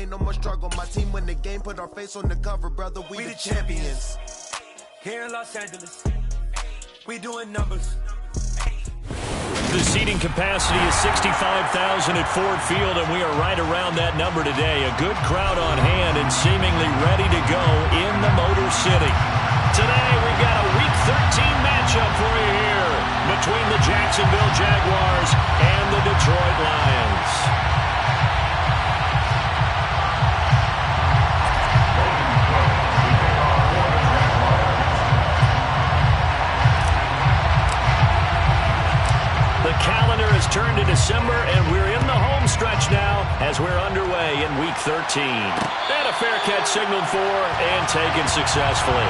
ain't no more struggle. My team win the game, put our face on the cover, brother. We the champions. Here in Los Angeles, we doing numbers. The seating capacity is 65,000 at Ford Field, and we are right around that number today. A good crowd on hand and seemingly ready to go in the Motor City. Today, we've got a Week 13 matchup for you here between the Jacksonville Jaguars and the Detroit Lions. The calendar has turned to December, and we're in the home stretch now as we're underway in Week 13. And a fair catch signaled for and taken successfully.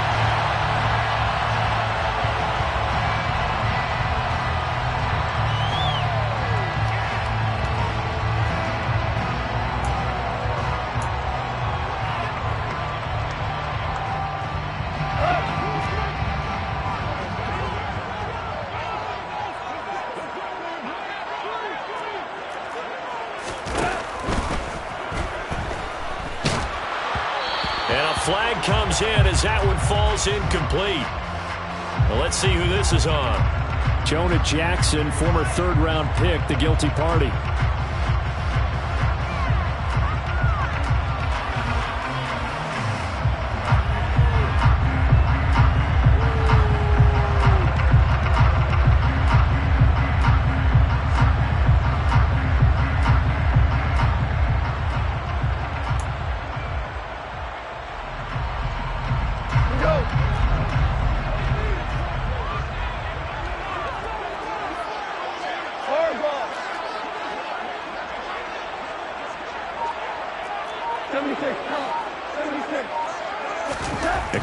Flag comes in as that one falls incomplete. Well, let's see who this is on. Jonah Jackson, former third-round pick, the guilty party.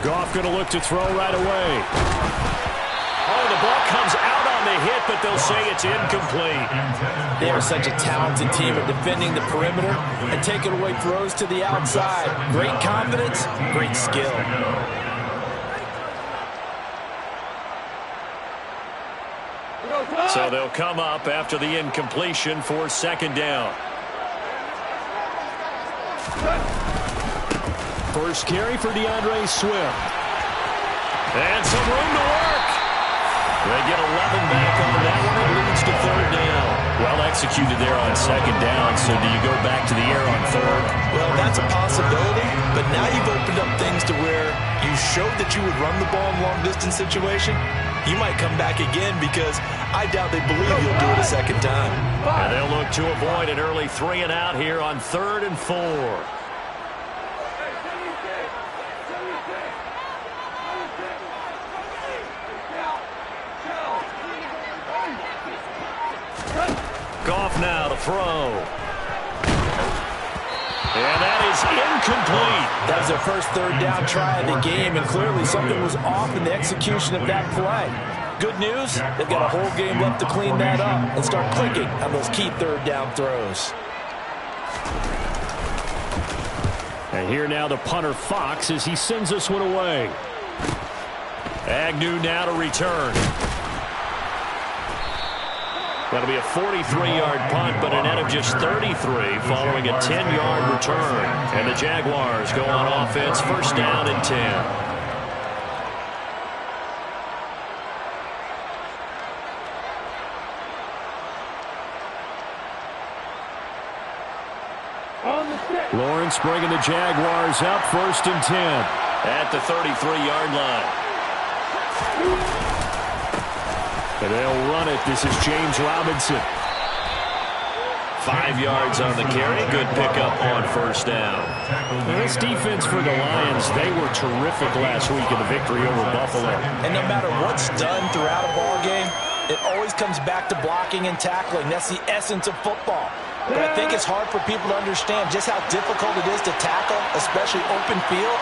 Goff going to look to throw right away. Oh, the ball comes out on the hit, but they'll say it's incomplete. They are such a talented team at defending the perimeter and taking away throws to the outside. Great confidence, great skill. So they'll come up after the incompletion for second down. First carry for DeAndre Swift. And some room to work. They get 11 back on that one. It leads to third down. Well executed there on second down. So do you go back to the air on third? Well, that's a possibility. But now you've opened up things to where you showed that you would run the ball in long-distance situation. You might come back again because I doubt they believe you'll do it a second time. And they'll look to avoid an early 3 and out here on 3rd and 4. Goff now to throw. And that is incomplete. That was their first third down try of the game, and clearly something was off in the execution of that play. Good news, they've got a whole game left to clean that up and start clicking on those key third down throws. And here now the punter Fox as he sends this one away. Agnew now to return. That'll be a 43-yard punt, but a net of just 33 following a 10-yard return. And the Jaguars go on offense, first down and 10. Lawrence bringing the Jaguars up, first and 10 at the 33-yard line. And they'll run it. This is James Robinson. 5 yards on the carry. Good pickup on first down. This defense for the Lions, they were terrific last week in the victory over Buffalo. And no matter what's done throughout a ball game, it always comes back to blocking and tackling. That's the essence of football. But I think it's hard for people to understand just how difficult it is to tackle, especially open field.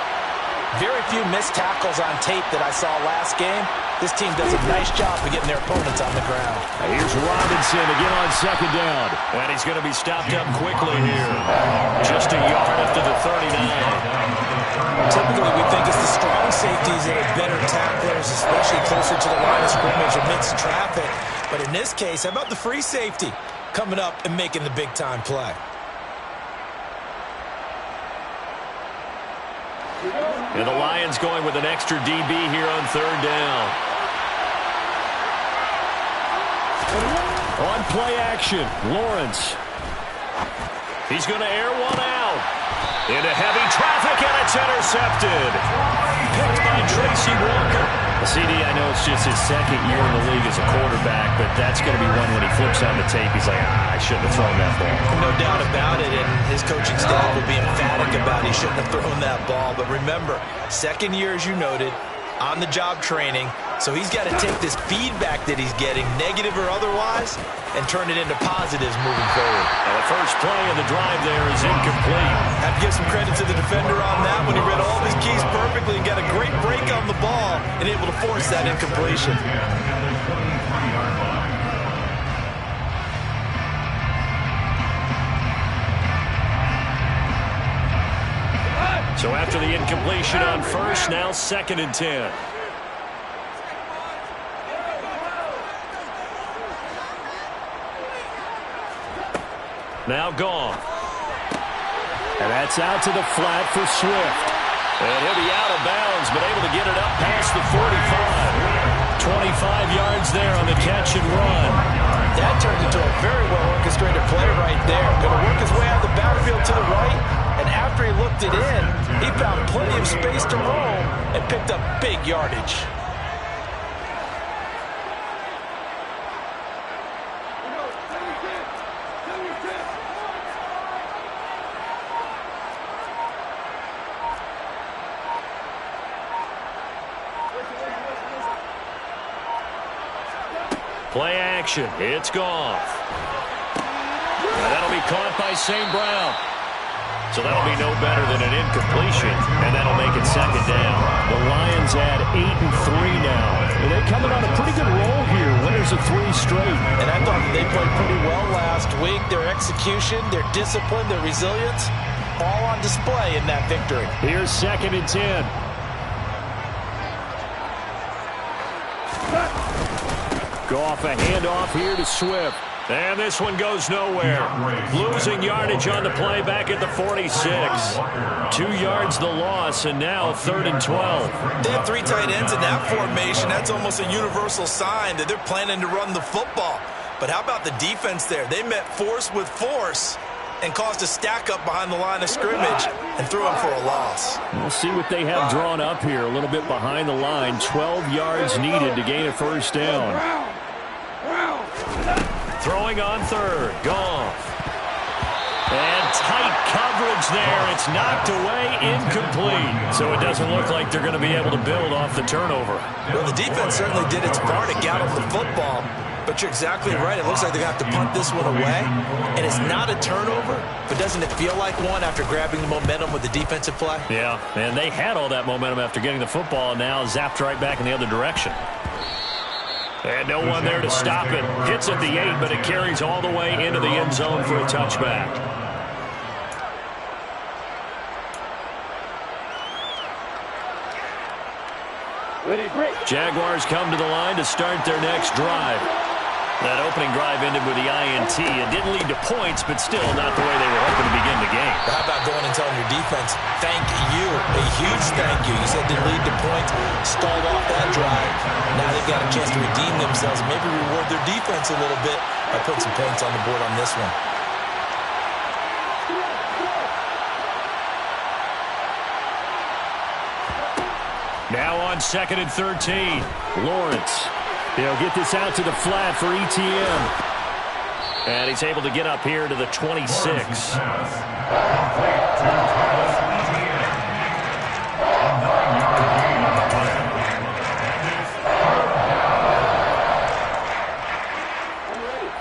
Very few missed tackles on tape that I saw last game. This team does a nice job of getting their opponents on the ground. Here's Robinson again on second down. And he's going to be stopped up quickly here. Just a yard up to the 39. Typically, we think it's the strong safeties that are better tacklers, especially closer to the line of scrimmage amidst traffic. But in this case, how about the free safety coming up and making the big-time play? And the Lions going with an extra DB here on third down. On play action, Lawrence. He's going to air one out. Into heavy traffic, and it's intercepted. Picked by Tracy Walker. CD, I know it's just his second year in the league as a quarterback, but that's going to be one when he flips on the tape. He's like, I shouldn't have thrown that ball. No doubt about it, and his coaching staff will be emphatic about he shouldn't have thrown that ball. But remember, second year, as you noted, on-the-job training, so he's got to take this feedback that he's getting, negative or otherwise, and turn it into positives moving forward. And the first play of the drive there is incomplete. Have to give some credit to the defender on that when he read all of his keys perfectly and got a great break on the ball and able to force that incompletion. So after the incompletion on first, now 2nd and 10. Now gone. And that's out to the flat for Swift. And he'll be out of bounds, but able to get it up past the 45. 25 yards there on the catch and run. That turned into a very well-orchestrated play right there. Going to work his way out of the backfield to the right, and after he looked it in, he found plenty of space to roam and picked up big yardage. Play action. It's Goff. And that'll be caught by St. Brown. So that'll be no better than an incompletion, and that'll make it 2nd down. The Lions add 8-3 now. And they're coming on a pretty good roll here. Winners of 3 straight. And I thought they played pretty well last week. Their execution, their discipline, their resilience, all on display in that victory. Here's 2nd and 10. Goff, a handoff here to Swift. And this one goes nowhere. Losing yardage on the play back at the 46. 2 yards the loss, and now 3rd and 12. They have 3 tight ends in that formation. That's almost a universal sign that they're planning to run the football. But how about the defense there? They met force with force and caused a stack up behind the line of scrimmage and threw him for a loss. We'll see what they have drawn up here. A little bit behind the line. 12 yards needed to gain a 1st down. Throwing on 3rd. Goff. And tight coverage there. It's knocked away, incomplete. So it doesn't look like they're going to be able to build off the turnover. Well, the defense certainly did its part to get off the football. But you're exactly right. It looks like they're going to have to punt this one away. And it's not a turnover, but doesn't it feel like one after grabbing the momentum with the defensive play? Yeah, and they had all that momentum after getting the football, and now zapped right back in the other direction. And no one there to stop it. Hits at the 8, but it carries all the way into the end zone for a touchback. Jaguars come to the line to start their next drive. That opening drive ended with the INT. It didn't lead to points, but still not the way they were hoping to begin the game. How about going and telling your defense, thank you, a huge thank you. You said didn't lead to points, stalled off that drive. Now they've got a chance to redeem themselves and maybe reward their defense a little bit by putting some points on the board on this one. Now on 2nd and 13. Lawrence. They'll get this out to the flat for ETN. And he's able to get up here to the 26.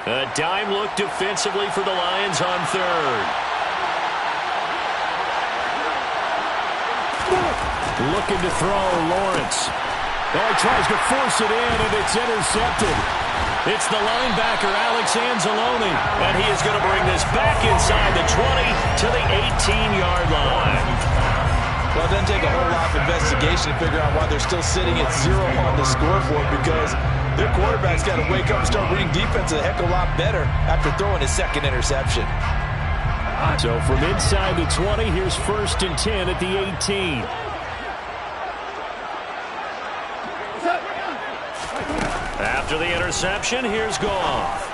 A dime look defensively for the Lions on 3rd. Looking to throw, Lawrence. Oh, he tries to force it in, and it's intercepted. It's the linebacker, Alex Anzalone, and he is going to bring this back inside the 20 to the 18-yard line. Well, it doesn't take a whole lot of investigation to figure out why they're still sitting at 0 on the scoreboard, because their quarterback's got to wake up and start reading defense a heck of a lot better after throwing his 2nd interception. So from inside the 20, here's 1st and 10 at the 18. reception. Here's Goff.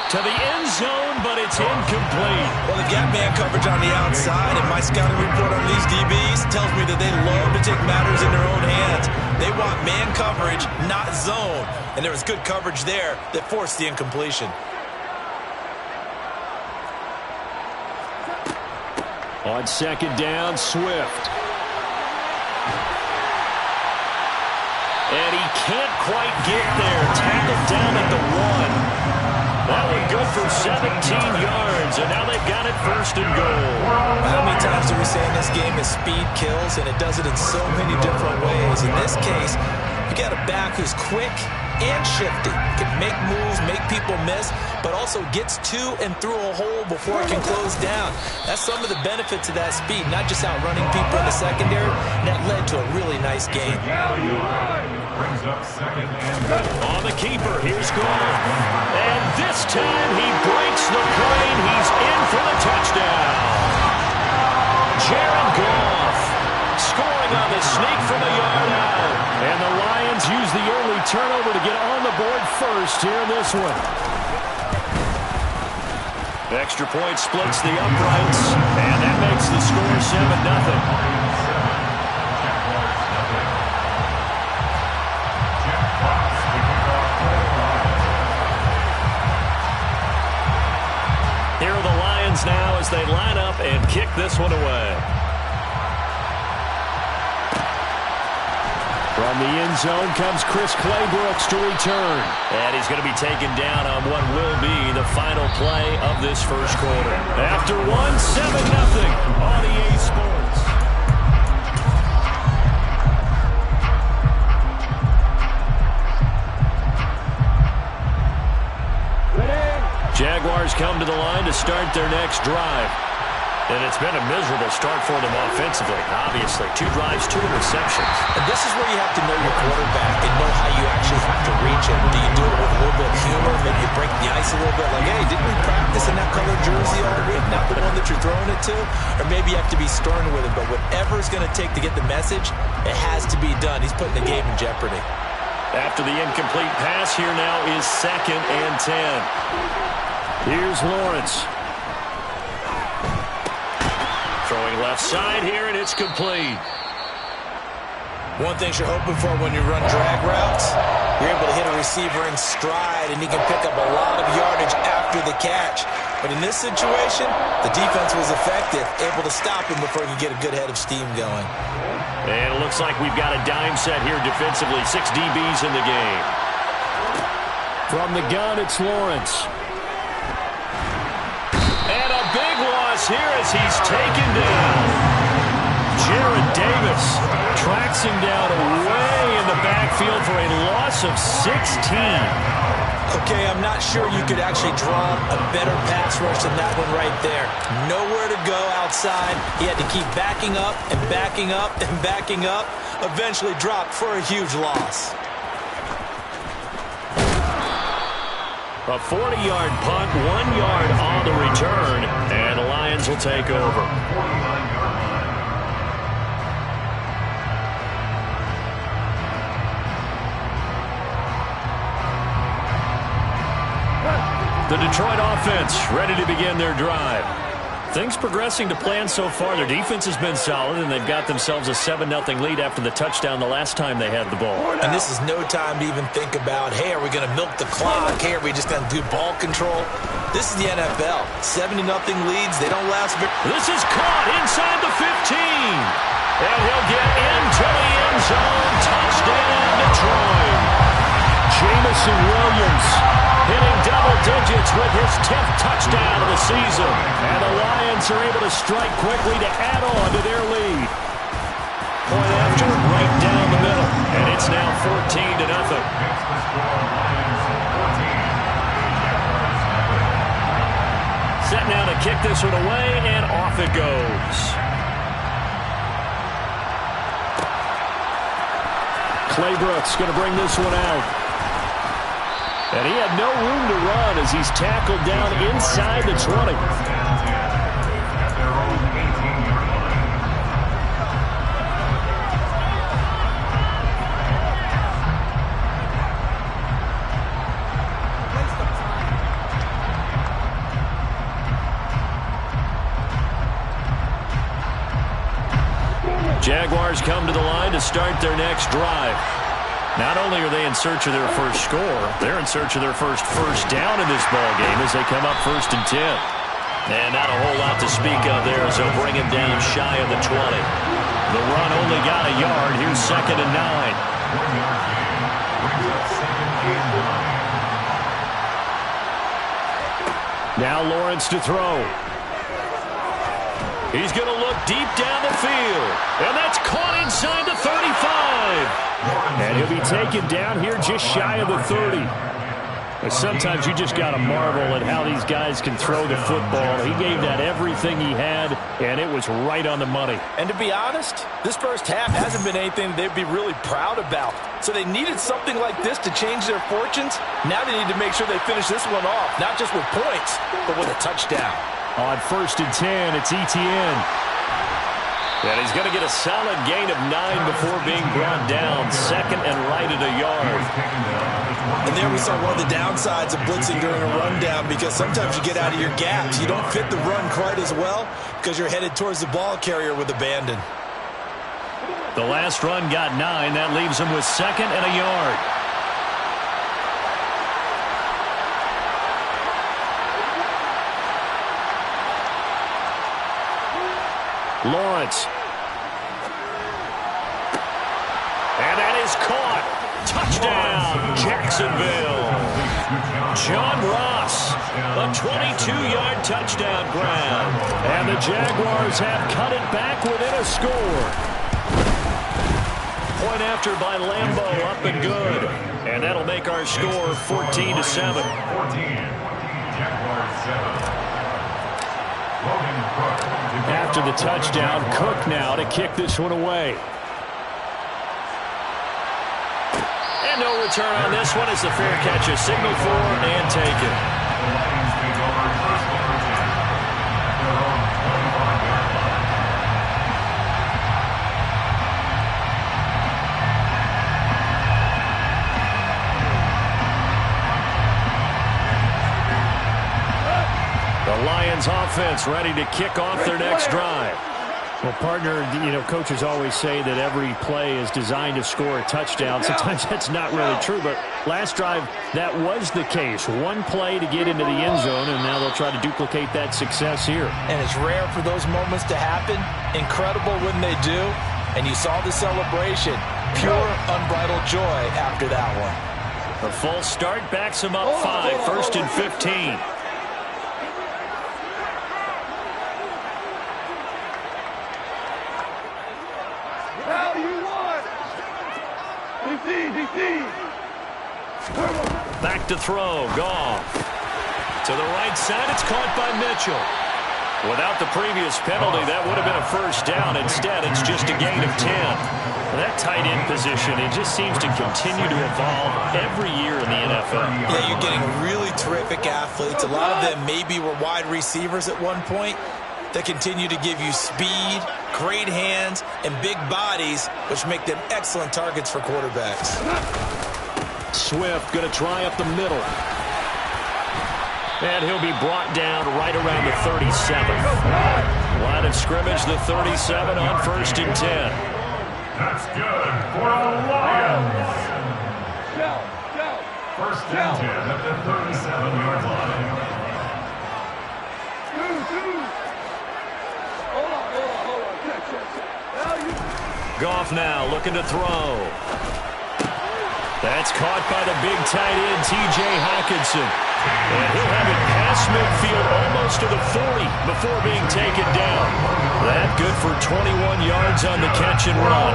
To the end zone, but it's incomplete. Well, they've got man coverage on the outside, and my scouting report on these DBs tells me that they love to take matters in their own hands. They want man coverage, not zone. And there was good coverage there that forced the incompletion. On second down, Swift. And he can't quite get there. Tackled down at the 1. That one good for 17 yards, and now they've got it first and goal. How many times do we say in this game that speed kills, and it does it in so many different ways? In this case, you got a back who's quick and shifty, can make moves, make people miss, but also gets to and through a hole before it can close down. That's some of the benefits of that speed, not just outrunning people in the secondary. That led to a really nice game. On the keeper, here's Goff. And this time he breaks the plane. He's in for the touchdown. Jared Goff scoring on the sneak from a yard out. And the Lions use the early turnover to get on the board first here in this one. Extra point splits the uprights, and that makes the score 7-0. Here are the Lions now as they line up and kick this one away. From the end zone comes Chris Claybrooks to return. And he's going to be taken down on what will be the final play of this first quarter. After 1, 7-0 on EA Sports. Jaguars come to the line to start their next drive. And it's been a miserable start for them offensively, obviously. 2 drives, 2 interceptions. And this is where you have to know your quarterback and know how you actually have to reach him. Do you do it with a little bit of humor? Maybe you break the ice a little bit. Like, hey, didn't we practice in that colored jersey all week? Not the one that you're throwing it to? Or maybe you have to be stern with him. But whatever it's going to take to get the message, it has to be done. He's putting the game in jeopardy. After the incomplete pass, here now is 2nd and 10. Here's Lawrence. Throwing left side here, and it's complete. One thing you're hoping for when you run drag routes, you're able to hit a receiver in stride, and he can pick up a lot of yardage after the catch. But in this situation, the defense was effective, able to stop him before he could get a good head of steam going. And it looks like we've got a dime set here defensively. 6 DBs in the game. From the gun, it's Lawrence. And a big loss here as he's taken down. Jared Davis tracks him down way in the backfield for a loss of 16. Okay, I'm not sure you could actually draw a better pass rush than that one right there. Nowhere to go outside. He had to keep backing up and backing up and backing up. Eventually dropped for a huge loss. A 40-yard punt, 1 yard on the return, and the Lions will take over. The Detroit offense ready to begin their drive. Things progressing to plan so far. Their defense has been solid, and they've got themselves a 7-0 lead after the touchdown the last time they had the ball. And this is no time to even think about, hey, are we going to milk the clock? Hey, are we just going to do ball control? This is the NFL. 70-0 leads. They don't last very... This is caught inside the 15. And he'll get into the end zone. Touchdown, Detroit. Jameson Williams hitting double digits with his 10th touchdown of the season. And the Lions are able to strike quickly to add on to their lead. Point after, right down the middle. And it's now 14-0. Set now to kick this one away, and off it goes. Claybrooks going to bring this one out. And he had no room to run as he's tackled down inside the 20. Jaguars come to the line to start their next drive. Not only are they in search of their first score, they're in search of their first down in this ball game as they come up 1st and 10. And not a whole lot to speak of there as they'll bring him down shy of the 20. The run only got a yard. Here's 2nd and 9. Now Lawrence to throw. He's going to look deep down the field. And that's caught inside the 35. And he'll be taken down here just shy of the 30. But sometimes you just got to marvel at how these guys can throw the football. He gave that everything he had, and it was right on the money. And to be honest, this first half hasn't been anything they'd be really proud about. So they needed something like this to change their fortunes. Now they need to make sure they finish this one off, not just with points, but with a touchdown. On 1st and 10, it's Etienne. And he's going to get a solid gain of 9 before being brought down. 2nd and right at a yard. And there we saw one of the downsides of blitzing during a rundown, because sometimes you get out of your gaps. You don't fit the run quite as well because you're headed towards the ball carrier with abandon. The last run got 9. That leaves him with 2nd and a yard. Lawrence. And that is caught. Touchdown, Jacksonville. John Ross, a 22-yard touchdown grab. And the Jaguars have cut it back within a score. Point after by Lambeau, up and good. And that'll make our score 14-7. After the touchdown, Cook now to kick this one away. And no return on this one as the fair catch is signaled for and taken. The Lions offense ready to kick off their next drive. Well, partner, coaches always say that every play is designed to score a touchdown. Sometimes that's not really true, but last drive, that was the case. One play to get into the end zone, and now they'll try to duplicate that success here. And it's rare for those moments to happen. Incredible when they do. And you saw the celebration. Pure, unbridled joy after that one. A false start backs him up 5, 1st and 15. Back to throw, Goff. To the right side, it's caught by Mitchell. Without the previous penalty, that would have been a first down. Instead, it's just a gain of 10. That tight end position, it just seems to continue to evolve every year in the NFL. Yeah, you're getting really terrific athletes. A lot of them maybe were wide receivers at one point that continue to give you speed, great hands, and big bodies, which make them excellent targets for quarterbacks. Swift going to try up the middle. And he'll be brought down right around the 37. Line of scrimmage, the 37 on 1st and 10. That's good for the Lions. First and 10 at the 37-yard line. Goff now looking to throw. That's caught by the big tight end, T.J. Hockenson. And he'll have it past midfield almost to the 40 before being taken down. That good for 21 yards on the catch and run.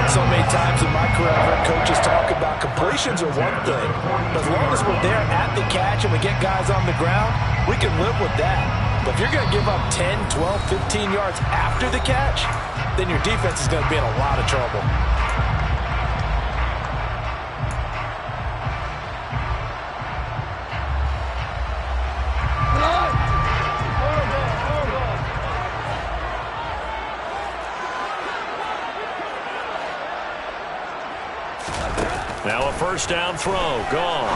So many times in my career, I've heard coaches talk about completions are one thing. But as long as we're there at the catch and we get guys on the ground, we can live with that. But if you're going to give up 10, 12, 15 yards after the catch, then your defense is going to be in a lot of trouble. Now a first down throw. Goff.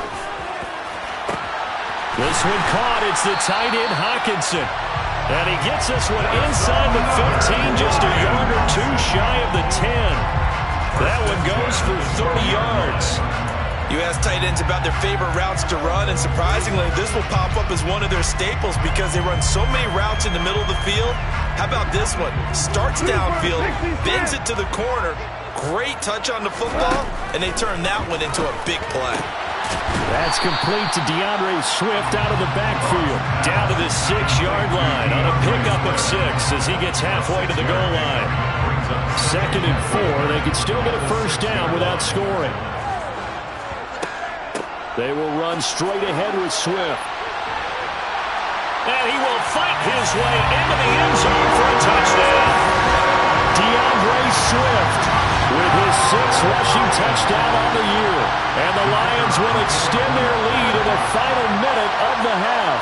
This one caught. It's the tight end, Hockenson. And he gets this one inside the 15, just a yard or two shy of the 10. That one goes for 30 yards. You ask tight ends about their favorite routes to run, and surprisingly, this will pop up as one of their staples because they run so many routes in the middle of the field. How about this one? Starts downfield, bends it to the corner, great touch on the football, and they turn that one into a big play. That's complete to DeAndre Swift out of the backfield. Down to the 6-yard line on a pickup of 6 as he gets halfway to the goal line. 2nd and 4. They could still get a first down without scoring. They will run straight ahead with Swift. And he will fight his way into the end zone for a touchdown. DeAndre Swift with his 6th rushing touchdown on the year. And the Lions will extend their lead in the final minute of the half.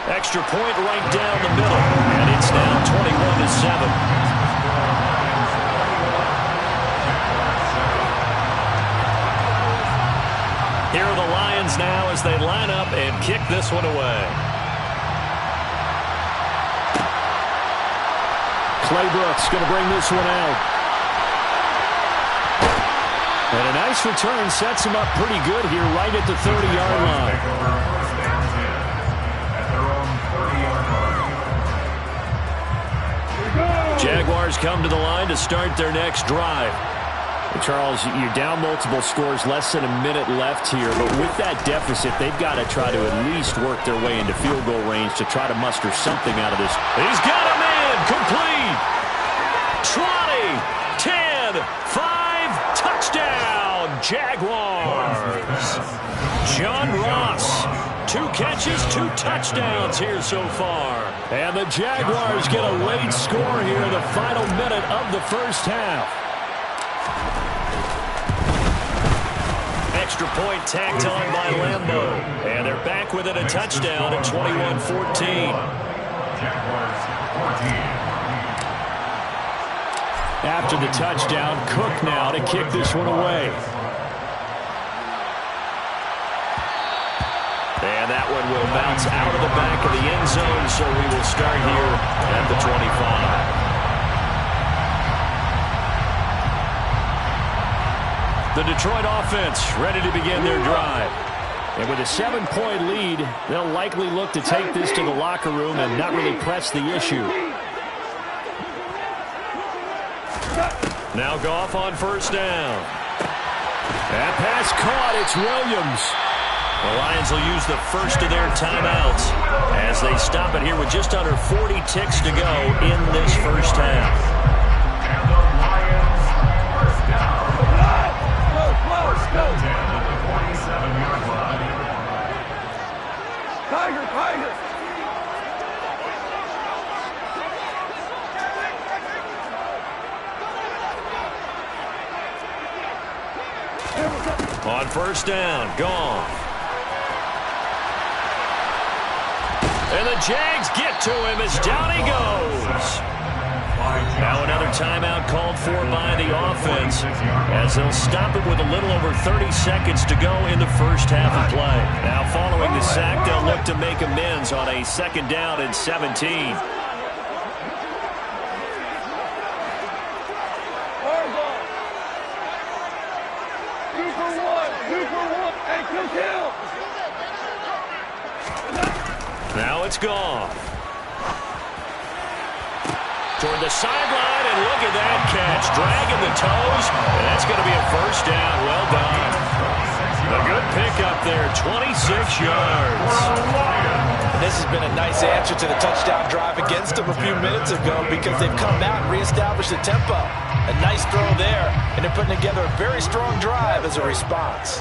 Extra point right down the middle. And it's now 21-7. Here are the Lions now as they line up and kick this one away. Clay Brooks going to bring this one out. And a nice return sets him up pretty good here right at the 30-yard line. Jaguars come to the line to start their next drive. Charles, you're down multiple scores, less than a minute left here, but with that deficit, they've got to try to at least work their way into field goal range to try to muster something out of this. He's got him in, complete. 20, 10, 5, touchdown, Jaguars. John Ross, 2 catches, 2 touchdowns here so far. And the Jaguars get a late score here in the final minute of the first half. Extra point tacked on by Lambeau. And they're back within a touchdown at 21-14. After the touchdown, Cook now to kick this one away. And that one will bounce out of the back of the end zone, so we will start here at the 25. The Detroit offense ready to begin their drive. And with a 7-point lead, they'll likely look to take this to the locker room and not really press the issue. Now Goff on first down. That pass caught. It's Williams. The Lions will use the first of their timeouts as they stop it here with just under 40 ticks to go in this first half. On first down, Goff. And the Jags get to him as down he goes. Now another timeout called for by the offense as they'll stop it with a little over 30 seconds to go in the first half of play. Now following the sack, they'll look to make amends on a 2nd down and 17. Now it's Goff. Toward the sideline, and look at that catch. Dragging the toes, and that's going to be a first down. Well done. A good pickup there, 26 yards. And this has been a nice answer to the touchdown drive against them a few minutes ago because they've come out and reestablished the tempo. A nice throw there, and they're putting together a very strong drive as a response.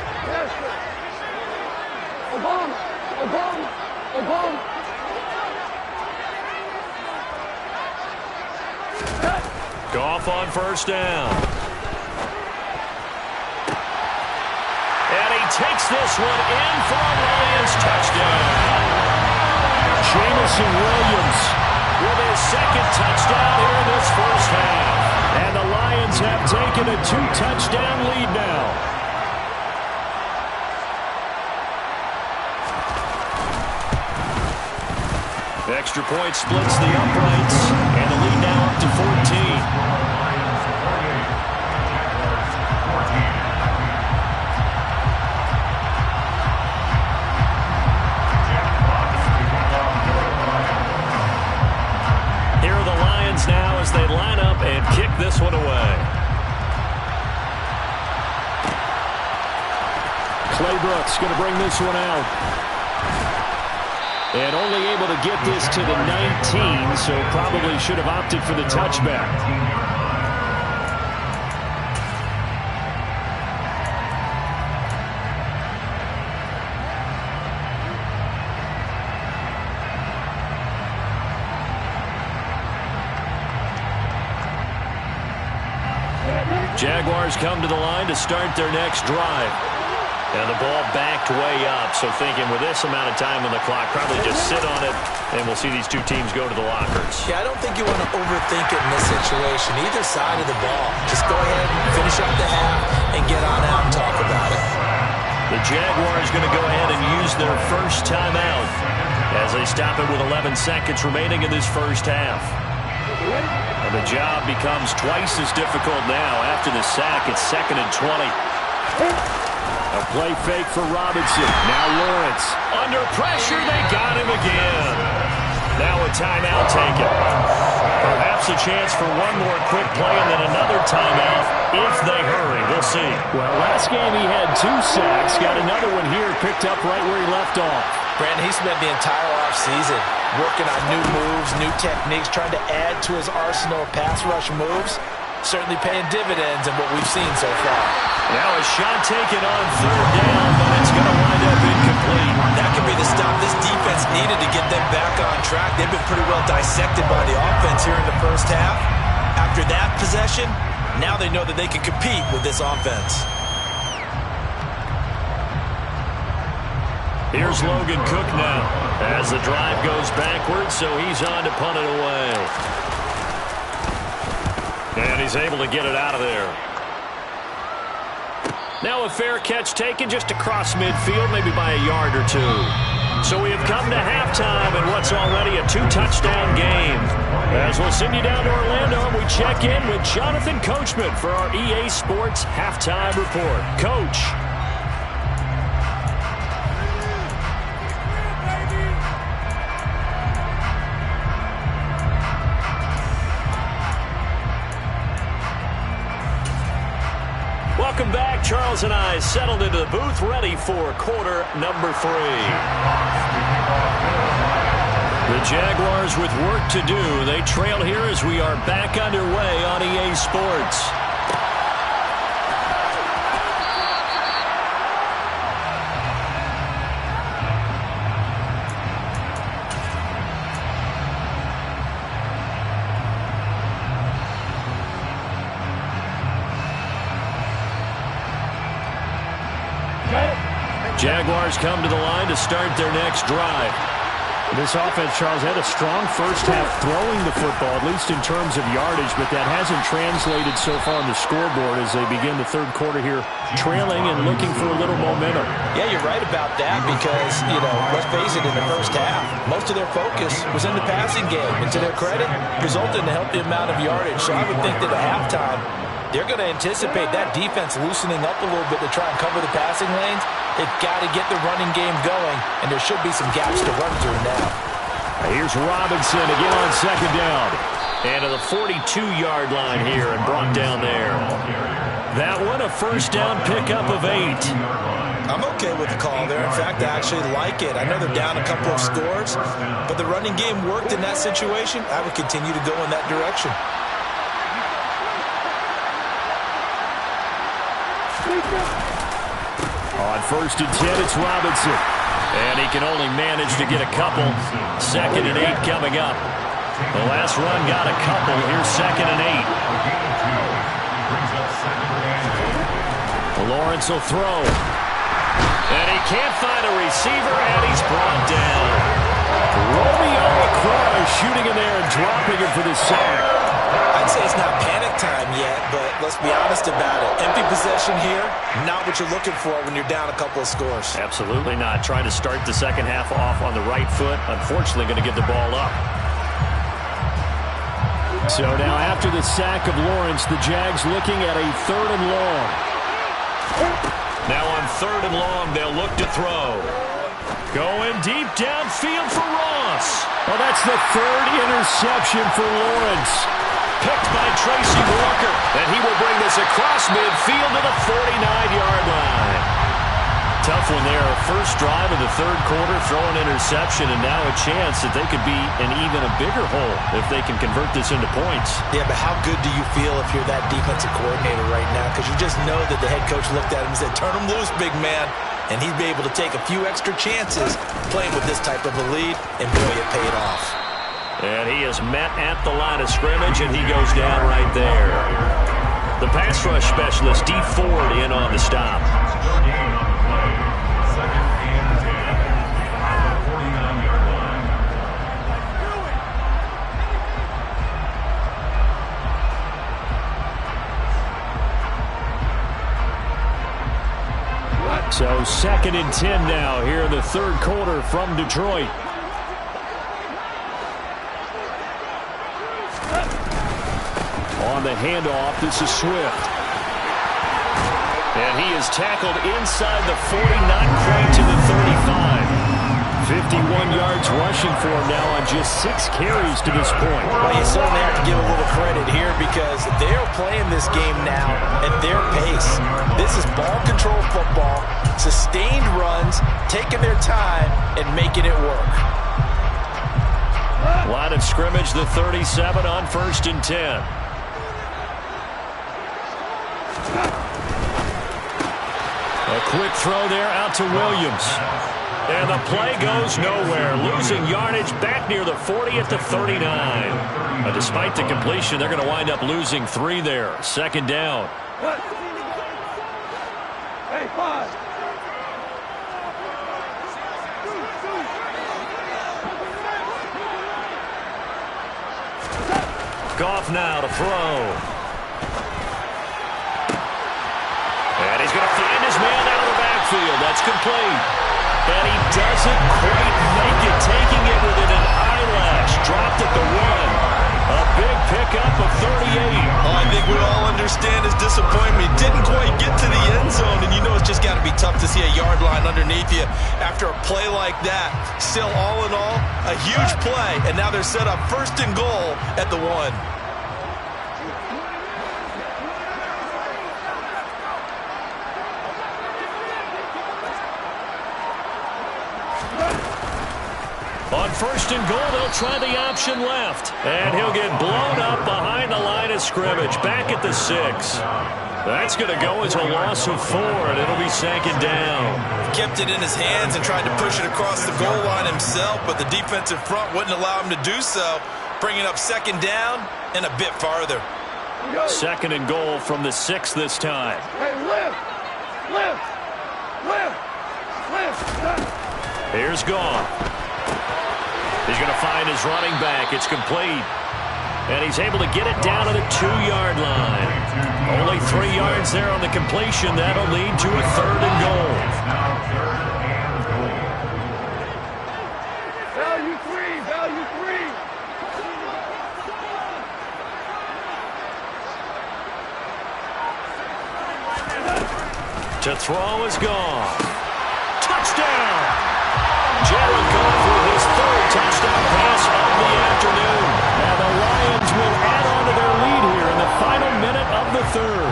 Goff on first down. And he takes this one in for a Lions touchdown. Jameson Williams with his 2nd touchdown here in this first half. And the Lions have taken a 2-touchdown lead now. Extra point splits the uprights, and the lead now up to 14. Here are the Lions now as they line up and kick this one away. Clay Brooks going to bring this one out. And only able to get this to the 19, so probably should have opted for the touchback. Jaguars come to the line to start their next drive. And the ball backed way up, so thinking with this amount of time on the clock, probably just sit on it, and we'll see these two teams go to the lockers. Yeah, I don't think you want to overthink it in this situation. Either side of the ball. Just go ahead and finish up the half and get on out and talk about it. The Jaguars going to go ahead and use their first timeout as they stop it with 11 seconds remaining in this first half. And the job becomes twice as difficult now after the sack. It's 2nd and 20. A play fake for Robinson. Now Lawrence. Under pressure, they got him again. Now a timeout taken. Perhaps a chance for one more quick play and then another timeout if they hurry. We'll see. Well, last game he had 2 sacks. Got another one here picked up right where he left off. Brandon, he spent the entire offseason working on new moves, new techniques, trying to add to his arsenal of pass rush moves. Certainly paying dividends in what we've seen so far. Now a shot taken on 3rd down, but it's going to wind up incomplete. That could be the stop this defense needed to get them back on track. They've been pretty well dissected by the offense here in the first half. After that possession, now they know that they can compete with this offense. Here's Logan Cook now as the drive goes backwards, so he's on to punt it away. And he's able to get it out of there. Now a fair catch taken just across midfield, maybe by a yard or 2. So we have come to halftime in what's already a 2-touchdown game. As we'll send you down to Orlando, we check in with Jonathan Coachman for our EA Sports Halftime Report. Coach. Welcome back. Charles and I settled into the booth, ready for quarter number 3. The Jaguars with work to do. They trail here as we are back underway on EA Sports. Jaguars come to the line to start their next drive. This offense, Charles, had a strong first half throwing the football, at least in terms of yardage, but that hasn't translated so far on the scoreboard as they begin the third quarter here, trailing and looking for a little momentum. Yeah, you're right about that because, let's face it, in the first half, most of their focus was in the passing game. And to their credit, resulted in a healthy amount of yardage. So I would think that at halftime, they're going to anticipate that defense loosening up a little bit to try and cover the passing lanes. They've got to get the running game going, and there should be some gaps to run through now. Here's Robinson again on 2nd down. And to the 42-yard line here and brought down there. That one, a first down pickup of 8. I'm okay with the call there. In fact, I actually like it. I know they're down a couple of scores, but the running game worked in that situation. I would continue to go in that direction. On 1st and 10, it's Robinson. And he can only manage to get a couple. 2nd and 8 coming up. The last run got a couple. Here's 2nd and 8. Lawrence will throw. And he can't find a receiver, and he's brought down. Romeo Okwara shooting in there and dropping him for the sack. I'd say it's not panic time yet, but let's be honest about it. Empty possession here, not what you're looking for when you're down a couple of scores. Absolutely not. Trying to start the second half off on the right foot. Unfortunately, going to give the ball up. So now after the sack of Lawrence, the Jags looking at a 3rd and long. Now on 3rd and long, they'll look to throw. Going deep downfield for Ross. Well, that's the 3rd interception for Lawrence. Picked by Tracy Walker. And he will bring this across midfield to the 49-yard line. Tough one there. First drive of the 3rd quarter, throw an interception, and now a chance that they could be in even a bigger hole if they can convert this into points. Yeah, but how good do you feel if you're that defensive coordinator right now? Because you just know that the head coach looked at him and said, turn him loose, big man. And he'd be able to take a few extra chances playing with this type of a lead, and boy, it paid off. And he is met at the line of scrimmage, and he goes down right there. The pass rush specialist, Dee Ford, in on the stop. So 2nd and 10 now here in the 3rd quarter from Detroit. On the handoff, this is Swift. And he is tackled inside the 40, not quite to the 35. 51 yards rushing for him now on just 6 carries to this point. Well, you certainly have to give a little credit here because they're playing this game now at their pace. This is ball control football, sustained runs, taking their time, and making it work. Line of scrimmage, the 37 on 1st and 10. A quick throw there out to Williams. And the play goes nowhere. Losing yardage back near the 40 at the 39. Despite the completion, they're going to wind up losing 3 there. 2nd down. Hey, 5. Goff now to throw. And he's going to find his man out of the backfield. That's complete. And he doesn't quite make it, taking it within an eyelash. Dropped at the 1. A big pickup of 38. Oh, I think we all understand his disappointment. He didn't quite get to the end zone, and you know it's just got to be tough to see a yard line underneath you after a play like that. Still, all in all, a huge play, and now they're set up 1st and goal at the 1. On 1st and goal, they'll try the option left. And he'll get blown up behind the line of scrimmage, back at the 6. That's going to go as a loss of 4, and it'll be 2nd down. Kept it in his hands and tried to push it across the goal line himself, but the defensive front wouldn't allow him to do so, bringing up 2nd down and a bit farther. 2nd and goal from the 6 this time. Hey, lift! Here's Goff. He's going to find his running back. It's complete. And he's able to get it down to the 2-yard line. Only 3 yards there on the completion. That'll lead to a 3rd and goal. Value 3! Value 3! To throw is Goff. Touchdown! Jared Goff with his 3rd touchdown pass of the afternoon. Now the Lions will add on to their lead here in the final minute of the 3rd.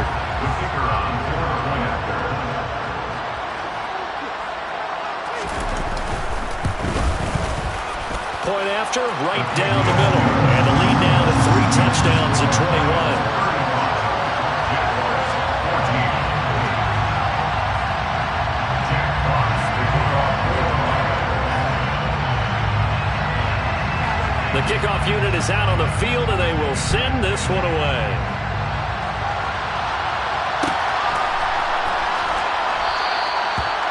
Point after, right down the middle. And the lead now to 3 touchdowns at 21. The kickoff unit is out on the field, and they will send this one away.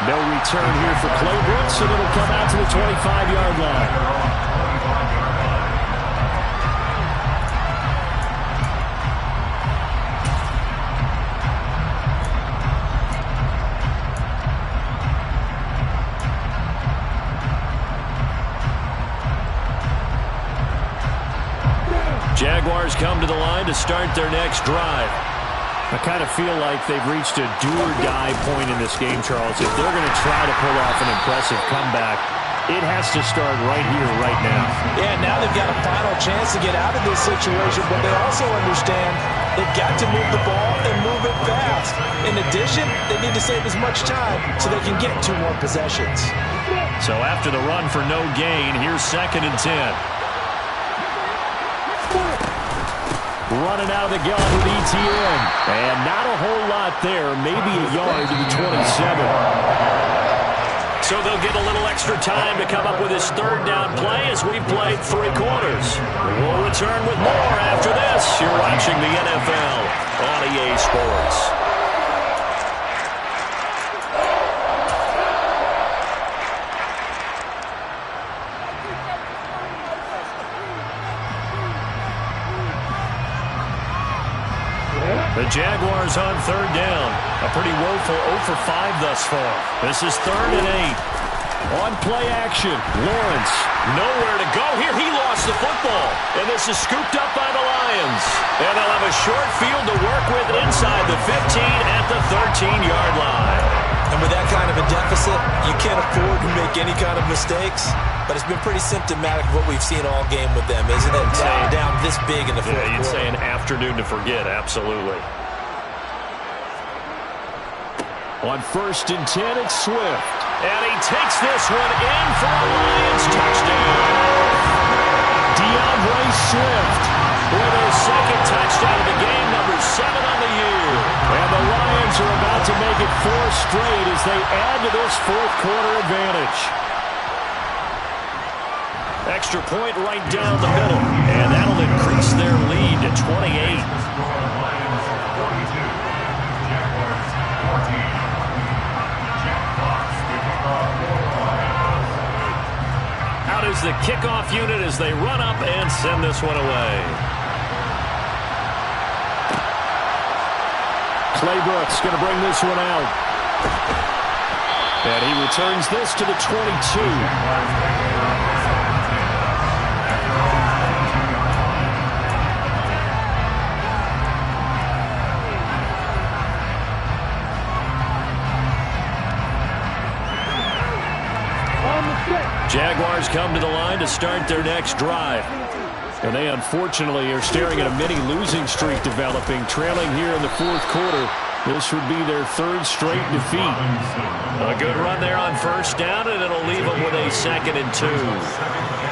No return here for Claybrook, and it'll come out to the 25-yard line. Jaguars come to the line to start their next drive. I kind of feel like they've reached a do-or-die point in this game, Charles. If they're going to try to pull off an impressive comeback, it has to start right here, right now. Yeah, now they've got a final chance to get out of this situation, but they also understand they've got to move the ball and move it fast. In addition, they need to save as much time so they can get 2 more possessions. So after the run for no gain, here's 2nd and 10. Running out of the gun with ETN. And not a whole lot there. Maybe a yard to the 27. So they'll get a little extra time to come up with his 3rd down play as we've played 3 quarters. We'll return with more after this. You're watching the NFL on EA Sports. The Jaguars on 3rd down. A pretty woeful 0 for 5 thus far. This is 3rd and 8. On play action, Lawrence. Nowhere to go here. He lost the football. And this is scooped up by the Lions. And they'll have a short field to work with inside the 15 at the 13-yard line. And with that kind of a deficit, you can't afford to make any kind of mistakes. But it's been pretty symptomatic of what we've seen all game with them, isn't it? Down this big in the fourth quarter. You'd say an afternoon to forget, absolutely. On 1st and 10, it's Swift. And he takes this one in for a Lions touchdown. DeAndre Swift with his 2nd touchdown of the game, number 7 on the year. And the Lions are about to make it 4 straight as they add to this 4th quarter advantage. Extra point right down the middle. And that'll increase their lead to 28. Out is the kickoff unit as they run up and send this one away. Claybrook's going to bring this one out. And he returns this to the 22. Jaguars come to the line to start their next drive. And they unfortunately are staring at a mini losing streak developing, trailing here in the 4th quarter. This would be their 3rd straight defeat. A good run there on 1st down, and it'll leave them with a 2nd and 2.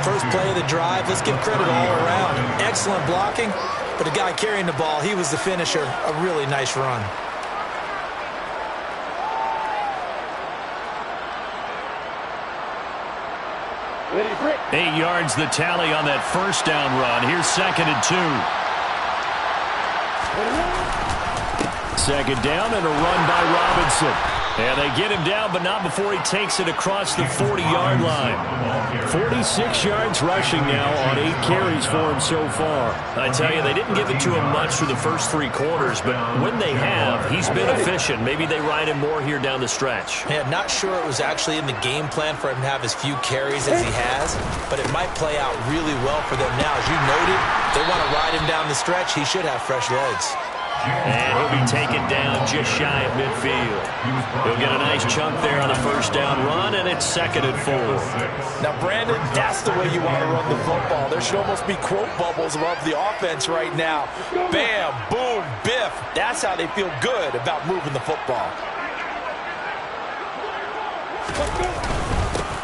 First play of the drive, let's give credit all around. Excellent blocking, but the guy carrying the ball, he was the finisher. A really nice run. Ready, 8 yards the tally on that 1st down run. Here's 2nd and 2. 2nd down and a run by Robinson. And they get him down, but not before he takes it across the 40-yard line. 46 yards rushing now on 8 carries for him so far. I tell you, they didn't give it to him much through the first 3 quarters, but when they have, he's been efficient. Maybe they ride him more here down the stretch. Yeah, not sure it was actually in the game plan for him to have as few carries as he has, but it might play out really well for them now. As you noted, they want to ride him down the stretch. He should have fresh legs. And he'll be taken down just shy of midfield. He'll get a nice chunk there on the 1st down run, and it's 2nd and 4. Now, Brandon, that's the way you want to run the football. There should almost be quote bubbles above the offense right now. Bam, boom, biff. That's how they feel good about moving the football.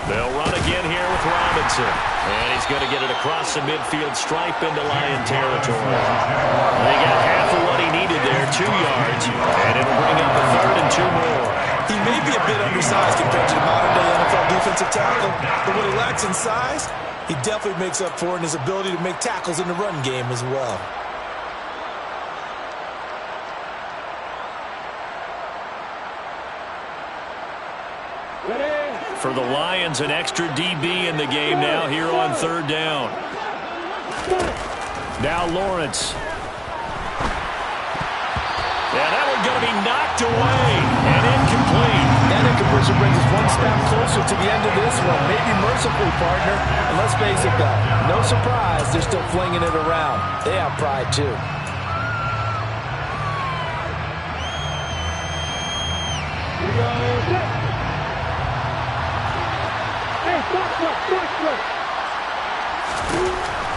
They'll run again here with Robinson. And he's going to get it across the midfield stripe into Lion territory. They got half of what he needed there, 2 yards. And it'll bring up a 3rd and 2 more. He may be a bit undersized compared to the modern-day NFL defensive tackle, but what he lacks in size, he definitely makes up for in his ability to make tackles in the run game as well. For the Lions, an extra DB in the game now here on 3rd down. Now Lawrence. Yeah, that one's going to be knocked away and incomplete. That Which brings us one step closer to the end of this one. Maybe mercifully, partner. And let's face it, though, no surprise, they're still flinging it around. They have pride, too.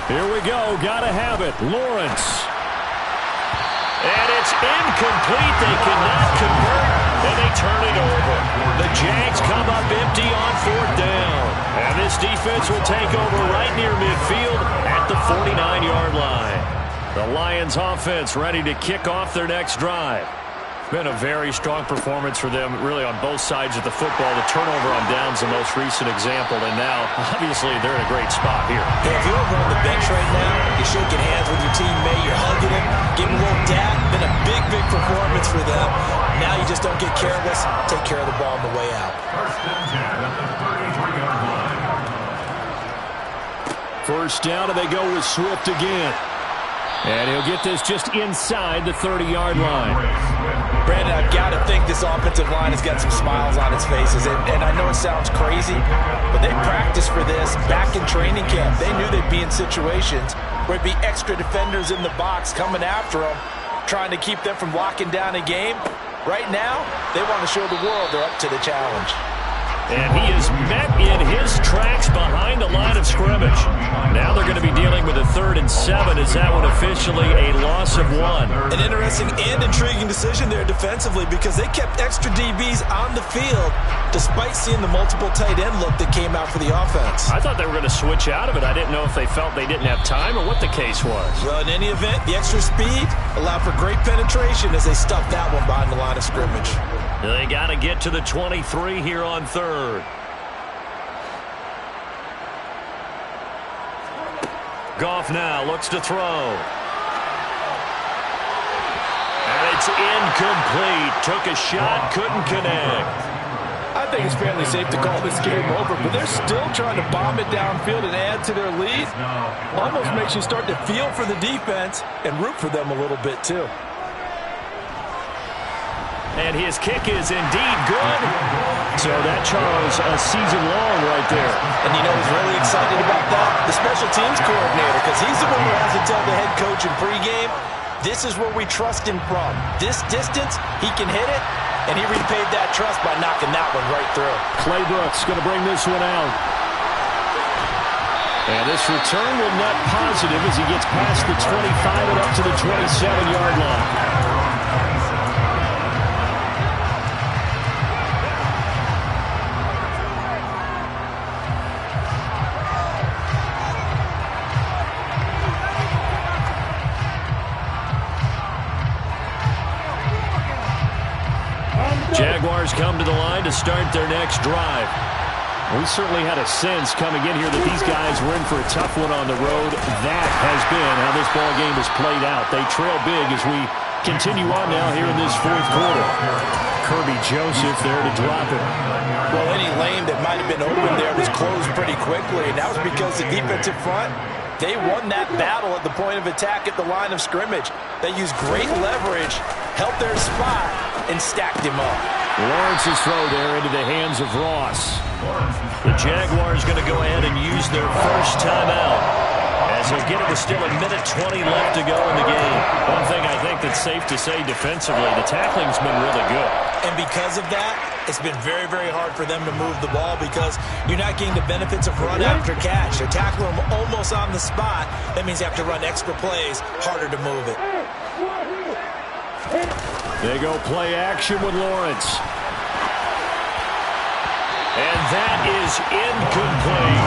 Here we go. Gotta have it. Lawrence. And it's incomplete. They cannot convert, and they turn it over. The Jags come up empty on 4th down. And this defense will take over right near midfield at the 49-yard line. The Lions offense ready to kick off their next drive. Been a very strong performance for them, really, on both sides of the football. The turnover on downs the most recent example, and now, obviously, they're in a great spot here. Hey, if you're over on the bench right now, you're shaking hands with your teammate, you're hugging him, giving a little dap. Been a big, big performance for them. Now you just don't get careless. Take care of the ball on the way out. First down, and they go with Swift again. And he'll get this just inside the 30-yard line. Brandon, I've got to think this offensive line has got some smiles on its faces. And I know it sounds crazy, but they practiced for this back in training camp. They knew they'd be in situations where it'd be extra defenders in the box coming after them, trying to keep them from locking down a game. Right now, they want to show the world they're up to the challenge. And he is met in his tracks behind the line of scrimmage. Now they're going to be dealing with a 3rd and 7. Is that one officially a loss of 1? An interesting and intriguing decision there defensively, because they kept extra DBs on the field despite seeing the multiple tight end look that came out for the offense. I thought they were going to switch out of it. I didn't know if they felt they didn't have time or what the case was. Well, in any event, the extra speed allowed for great penetration as they stuffed that one behind the line of scrimmage. They got to get to the 23 here on 3rd. Goff now looks to throw. And it's incomplete. Took a shot, couldn't connect. I think it's fairly safe to call this game over, but they're still trying to bomb it downfield and add to their lead. Almost makes you start to feel for the defense and root for them a little bit, too. And his kick is indeed good. So that, Charles, a season long right there. And you know who's really excited about that? The special teams coordinator, because he's the one who has to tell the head coach in pregame, this is where we trust him from. This distance, he can hit it, and he repaid that trust by knocking that one right through. Clay Brooks going to bring this one out. And this return will net positive as he gets past the 25 and up to the 27-yard line. Jaguars come to the line to start their next drive. We certainly had a sense coming in here that these guys were in for a tough one on the road. That has been how this ball game has played out. They trail big as we continue on now here in this 4th quarter. Kirby Joseph there to drop it. Well, any lane that might have been open there was closed pretty quickly, and that was because the defensive front, they won that battle at the point of attack at the line of scrimmage. They used great leverage, held their spot, and stacked him up. Lawrence's throw there into the hands of Ross. The Jaguars going to go ahead and use their first timeout, as he'll get it with still 1:20 left to go in the game. One thing I think that's safe to say defensively, the tackling's been really good. And because of that, it's been very, very hard for them to move the ball because you're not getting the benefits of run after catch. They're tackling them almost on the spot. That means you have to run extra plays, harder to move it. They go play action with Lawrence. And that is incomplete.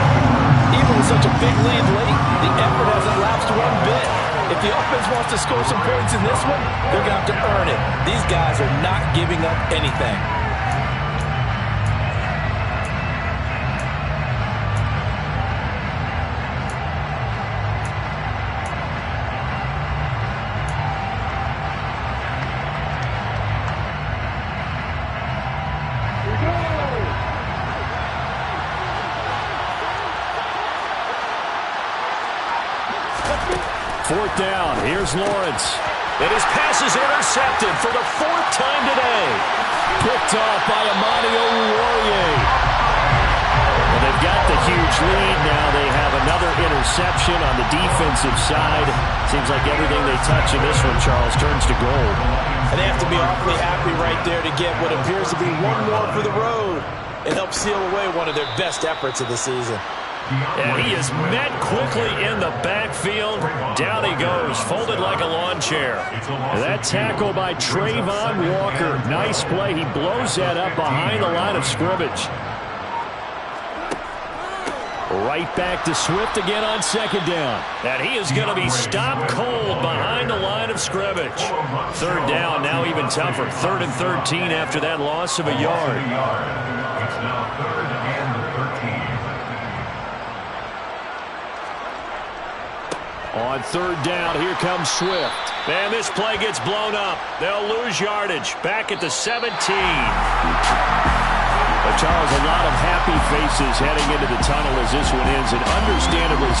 Even with such a big lead late, the effort hasn't lapsed one bit. If the offense wants to score some points in this one, they're going to have to earn it. These guys are not giving up anything. Fourth down. Here's Lawrence. And his pass is intercepted for the 4th time today. Picked off by Amani Oruwariye. Well, they've got the huge lead now. They have another interception on the defensive side. Seems like everything they touch in this one, Charles, turns to gold. And they have to be awfully happy right there to get what appears to be one more for the road. It helps seal away one of their best efforts of the season. And he is met quickly in the backfield. Down he goes, folded like a lawn chair. That tackle by Trayvon Walker. Nice play. He blows that up behind the line of scrimmage. Right back to Swift again on 2nd down. And he is going to be stopped cold behind the line of scrimmage. 3rd down, now even tougher. 3rd and 13 after that loss of a yard. It's now 3rd and 13. On 3rd down, here comes Swift. And this play gets blown up. They'll lose yardage. Back at the 17. But Charles, a lot of happy faces heading into the tunnel as this one ends, and understandably